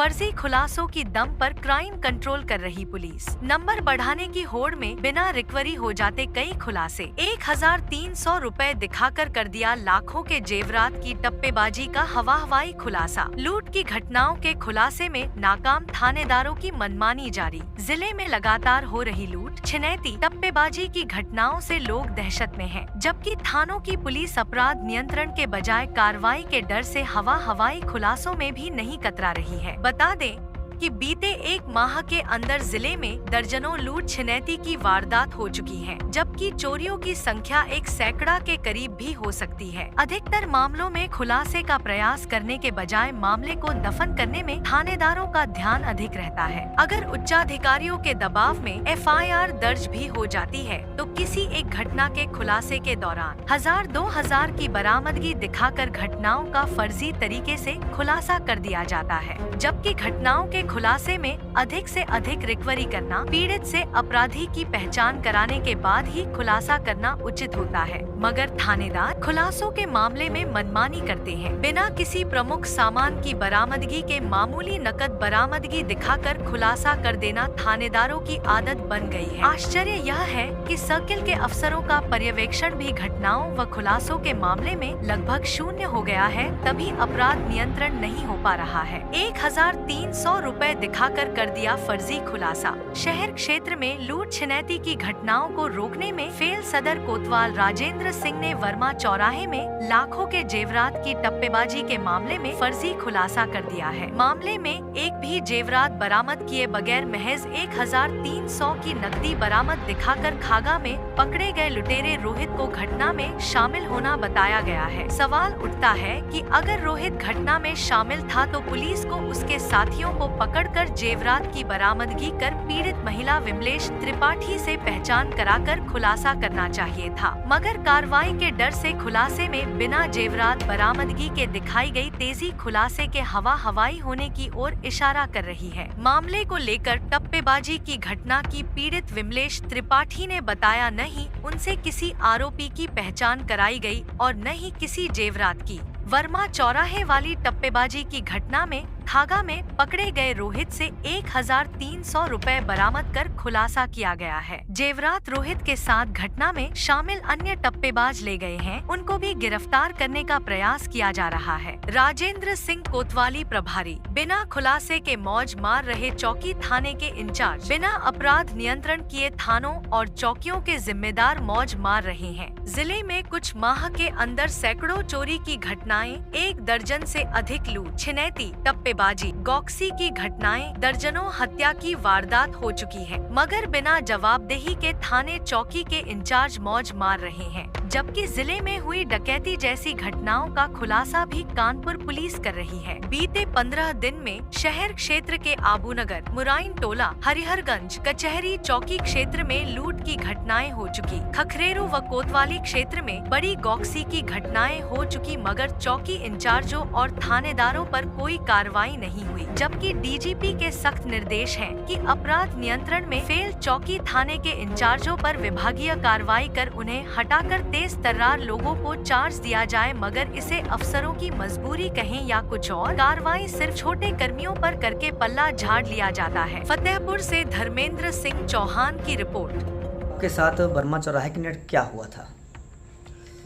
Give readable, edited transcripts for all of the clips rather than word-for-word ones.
फर्जी खुलासों की दम पर क्राइम कंट्रोल कर रही पुलिस। नंबर बढ़ाने की होड़ में बिना रिकवरी हो जाते कई खुलासे। 1300 रुपए दिखाकर कर दिया लाखों के जेवरात की टप्पेबाजी का हवाई खुलासा। लूट की घटनाओं के खुलासे में नाकाम थानेदारों की मनमानी जारी। जिले में लगातार हो रही लूट, छिनैती, टप्पेबाजी की घटनाओं से लोग दहशत में हैं, जबकि थानों की पुलिस अपराध नियंत्रण के बजाय कार्रवाई के डर से हवाई खुलासों में भी नहीं कतरा रही है। बता दें कि बीते एक माह के अंदर जिले में दर्जनों लूट छिनैती की वारदात हो चुकी हैं, जबकि चोरियों की संख्या 1 सैकड़ा के करीब भी हो सकती है। अधिकतर मामलों में खुलासे का प्रयास करने के बजाय मामले को दफन करने में थानेदारों का ध्यान अधिक रहता है। अगर उच्चाधिकारियों के दबाव में FIR दर्ज भी हो जाती है तो किसी एक घटना के खुलासे के दौरान 1000-2000 की बरामदगी दिखाकर घटनाओं का फर्जी तरीके से खुलासा कर दिया जाता है, जबकि घटनाओं के खुलासे में अधिक से अधिक रिकवरी करना, पीड़ित से अपराधी की पहचान कराने के बाद ही खुलासा करना उचित होता है। मगर थानेदार खुलासों के मामले में मनमानी करते हैं। बिना किसी प्रमुख सामान की बरामदगी के मामूली नकद बरामदगी दिखाकर खुलासा कर देना थानेदारों की आदत बन गई है। आश्चर्य यह है कि सर्किल के अफसरों का पर्यवेक्षण भी घटनाओं व खुलासों के मामले में लगभग शून्य हो गया है, तभी अपराध नियंत्रण नहीं हो पा रहा है। 1300 रुपए दिखाकर कर दिया फर्जी खुलासा। शहर क्षेत्र में लूट छिनैती की घटनाओं को रोकने में फेल सदर कोतवाल राजेंद्र सिंह ने वर्मा चौराहे में लाखों के जेवरात की टप्पेबाजी के मामले में फर्जी खुलासा कर दिया है। मामले में एक भी जेवरात बरामद किए बगैर महज 1300 की नकदी बरामद दिखाकर खागा में पकड़े गए लुटेरे रोहित को घटना में शामिल होना बताया गया है। सवाल उठता है कि अगर रोहित घटना में शामिल था तो पुलिस को उसके साथियों को पकड़कर जेवरात की बरामदगी कर पीड़ित महिला विमलेश त्रिपाठी से पहचान कराकर खुलासा करना चाहिए था, मगर कार्रवाई के डर से खुलासे में बिना जेवरात बरामदगी के दिखाई गई तेजी खुलासे के हवाई होने की ओर इशारा कर रही है। मामले को लेकर टप्पेबाजी की घटना की पीड़ित विमलेश त्रिपाठी ने बताया नहीं उनसे किसी आरोपी की पहचान कराई गई और न ही किसी जेवरात की। वर्मा चौराहे वाली टप्पेबाजी की घटना में खागा में पकड़े गए रोहित से 1300 रुपए बरामद कर खुलासा किया गया है। जेवरात रोहित के साथ घटना में शामिल अन्य टप्पेबाज ले गए हैं, उनको भी गिरफ्तार करने का प्रयास किया जा रहा है। राजेंद्र सिंह कोतवाली प्रभारी। बिना खुलासे के मौज मार रहे चौकी थाने के इंचार्ज। बिना अपराध नियंत्रण किए थानों और चौकियों के जिम्मेदार मौज मार रहे हैं। जिले में कुछ माह के अंदर सैकड़ों चोरी की घटनाएं, 1 दर्जन से अधिक लूट, छिनैती, टप्पेबाजी, गौकसी की घटनाएं, दर्जनों हत्या की वारदात हो चुकी है, मगर बिना जवाबदेही के थाने चौकी के इंचार्ज मौज मार रहे हैं, जबकि जिले में हुई डकैती जैसी घटनाओं का खुलासा भी कानपुर पुलिस कर रही है। बीते 15 दिन में शहर क्षेत्र के आबूनगर, मुराइन टोला, हरिहरगंज, कचहरी चौकी क्षेत्र में लूट की घटनाएं हो चुकी। खखरेरू व कोतवाली क्षेत्र में बड़ी गौकसी की घटनाएं हो चुकी, मगर चौकी इंचार्जों और थानेदारों पर कोई कार्रवाई नहीं हुई, जबकि डीजीपी के सख्त निर्देश हैं कि अपराध नियंत्रण में फेल चौकी थाने के इंचार्जों पर विभागीय कार्रवाई कर उन्हें हटाकर तेज तर्रार लोगों को चार्ज दिया जाए, मगर इसे अफसरों की मजबूरी कहें या कुछ और, कार्रवाई सिर्फ छोटे कर्मियों पर करके पल्ला झाड़ लिया जाता है। फतेहपुर से धर्मेंद्र सिंह चौहान की रिपोर्ट। के साथ वर्मा चौराहे के नेट क्या हुआ था?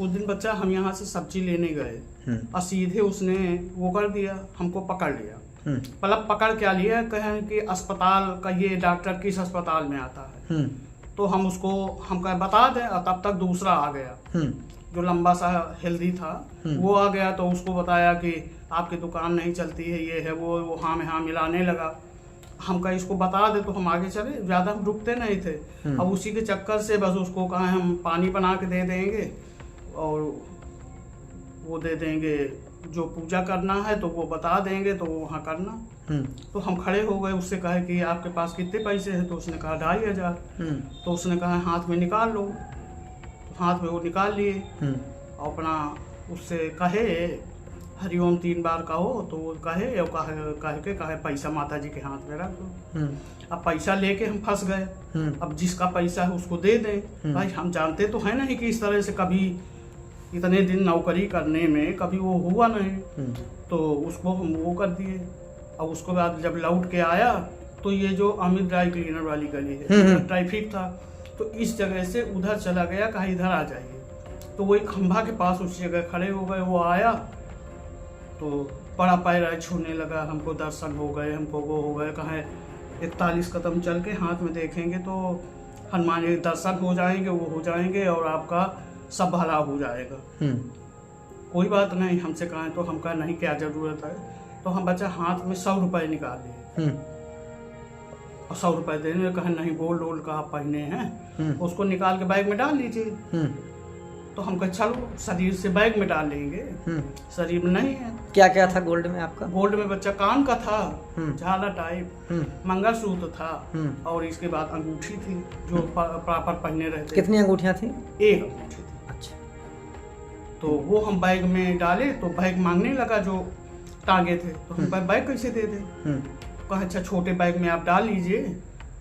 उस दिन बच्चा हम यहाँ से सब्जी लेने गए और सीधे उसने वो कर दिया, हमको पकड़ लिया। मतलब पकड़ क्या लिया, कहें कि अस्पताल का ये डॉक्टर किस अस्पताल में आता है, तो हम कहे बता दें, और तब तक दूसरा आ गया जो लंबा सा हेल्दी था, वो आ गया तो उसको बताया कि आपकी दुकान नहीं चलती है, ये है वो हाँ में हाँ मिलाने लगा। हम कहे इसको बता दे तो हम आगे चले, ज़्यादा हम रुकते नहीं थे। अब उसी के चक्कर से बस उसको कहा हम पानी बना के दे देंगे और वो दे देंगे, जो पूजा करना है तो वो बता देंगे तो वहाँ करना। तो हम खड़े हो गए, उससे कहे कि आपके पास कितने पैसे हैं, तो उसने कहा 2500। तो उसने कहा हाथ में निकाल लो, तो हाथ में वो निकाल लिए और अपना उससे कहे हरिओम 3 बार कहो, तो वो कहे पैसा माता जी के हाथ में रख दो। अब पैसा लेके हम फंस गए। अब जिसका पैसा है उसको दे दें, भाई हम जानते तो है नहीं कि इस तरह से कभी इतने दिन नौकरी करने में कभी वो हुआ नहीं, तो उसको हम वो कर दिए अब उसके बाद जब लौट के आया तो ये जो अमित ड्राई क्लीनर वाली गली है, ट्रैफिक था, तो इस जगह से उधर चला गया, कहा इधर आ जाइए। तो वही खंभा के पास उस जगह खड़े हो गए। वो आया तो बड़ा पैर छूने लगा, हमको दर्शन हो गए, हमको वो हो गए। कहा 41 कदम चल के हाथ में देखेंगे तो हनुमान जी दर्शन हो जाएंगे, वो हो जाएंगे और आपका सब भला हो जाएगा। कोई बात नहीं, हमसे कहें तो हम कहा नहीं, क्या जरूरत है। तो हम बच्चा हाथ में 100 रुपए निकाल लिए और 100 रुपए देने में कहा नहीं, गोल्ड वोल्ड का आप पहने हैं, उसको निकाल के बैग में डाल लीजिए। तो हम कहे चलो शरीर से बैग में डाल लेंगे, शरीर में नहीं है। क्या क्या था गोल्ड में आपका? गोल्ड में बच्चा कान का था, झाला टाइप, मंगलसूत्र था और इसके बाद अंगूठी थी जो प्रॉपर पहने रहते। कितनी अंगूठियां थी? एक अंगूठी थी। अच्छा। तो वो हम बैग में डाले तो बैग मांगने लगा जो टांगे थे। तो हम बैग कैसे दे दें? कहा अच्छा छोटे बैग में आप डाल लीजिए।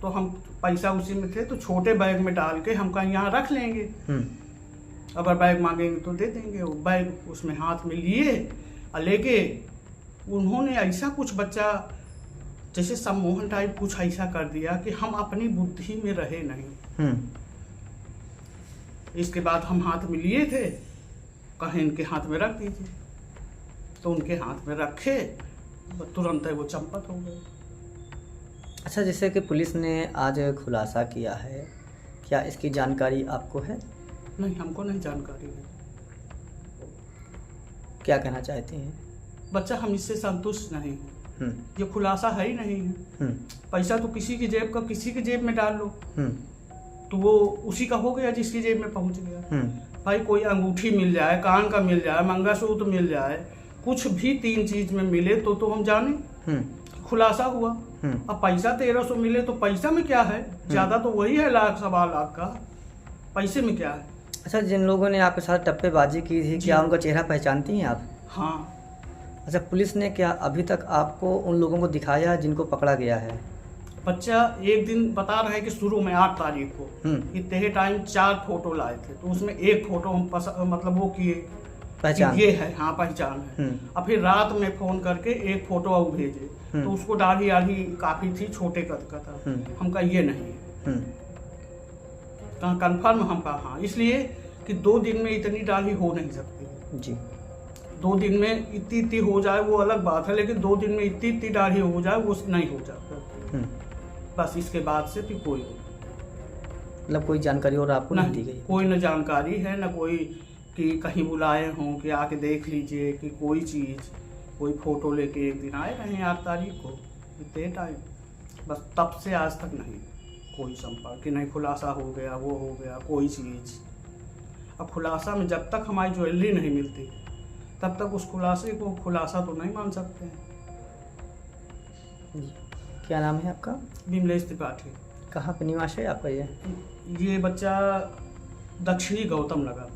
तो हम पैसा उसी में थे तो छोटे बैग में डाल के हम कहीं यहाँ रख लेंगे, अगर बैग मांगेंगे तो दे देंगे। वो बैग उसमें हाथ में लिए और लेके उन्होंने ऐसा कुछ बच्चा जैसे सम्मोहन टाइप कुछ ऐसा कर दिया कि हम अपनी बुद्धि में रहे नहीं। इसके बाद हम हाथ में लिए थे, कहें इनके हाथ में रख दीजिए। तो उनके हाथ में रखे, तुरंत वो चंपत हो गए। अच्छा, जैसे कि पुलिस ने आज खुलासा किया है, क्या इसकी जानकारी आपको है? नहीं, हमको नहीं जानकारी है। क्या कहना चाहती हैं? बच्चा हम इससे संतुष्ट नहीं हैं। ये खुलासा है ही नहीं है। पैसा तो किसी की जेब का किसी की जेब में डाल लो तो वो उसी का हो गया जिसकी जेब में पहुंच गया। भाई कोई अंगूठी मिल जाए, कान का मिल जाए, मंगलसूत्र मिल जाए, कुछ भी 3 चीज में मिले तो हम जाने खुलासा हुआ। अब पैसा 1300 मिले तो पैसा में क्या है, ज्यादा तो वही है 1,00,000-1,15,00,000 का, पैसे में क्या है। अच्छा, जिन लोगों ने आपके साथ टप्पेबाजी की थी, क्या उनका चेहरा पहचानती हैं आप? हाँ। अच्छा, पुलिस ने क्या अभी तक आपको उन लोगों को दिखाया जिनको पकड़ा गया है? बच्चा एक दिन बता रहे हैं कि शुरू में 8 तारीख को इतने टाइम 4 फोटो लाए थे, तो उसमें एक फोटो हम मतलब वो किए पहचान, ये है, हाँ पहचान है। और फिर रात में फोन करके एक फोटो और भेजे तो उसको दाढ़ी आधी काफी थी, छोटे कद का था। हम कहा ये नहीं है, कहा कन्फर्म, हम कहा हाँ, इसलिए कि 2 दिन में इतनी दाढ़ी हो नहीं सकती जी। 2 दिन में इतनी हो जाए वो अलग बात है, लेकिन 2 दिन में इतनी दाढ़ी हो जाए वो नहीं हो जाता। बस इसके बाद से फिर कोई मतलब कोई जानकारी और आपको नहीं दी गई? कोई न जानकारी है, न कोई कि कहीं बुलाए हों कि आके देख लीजिए कि कोई चीज़, कोई फोटो लेके एक दिन आए रहे 8 तारीख को इतने टाइम, बस तब से आज तक नहीं कोई संपर्क कि नहीं खुलासा हो गया, वो हो गया, कोई चीज़। अब खुलासा में जब तक हमारी ज्वेलरी नहीं मिलती तब तक उस खुलासे को खुलासा तो नहीं मान सकते हैं। क्या नाम है आपका? विमलेश त्रिपाठी। कहाँ पे निवास है आपका? ये बच्चा दक्षिणी गौतम नगर।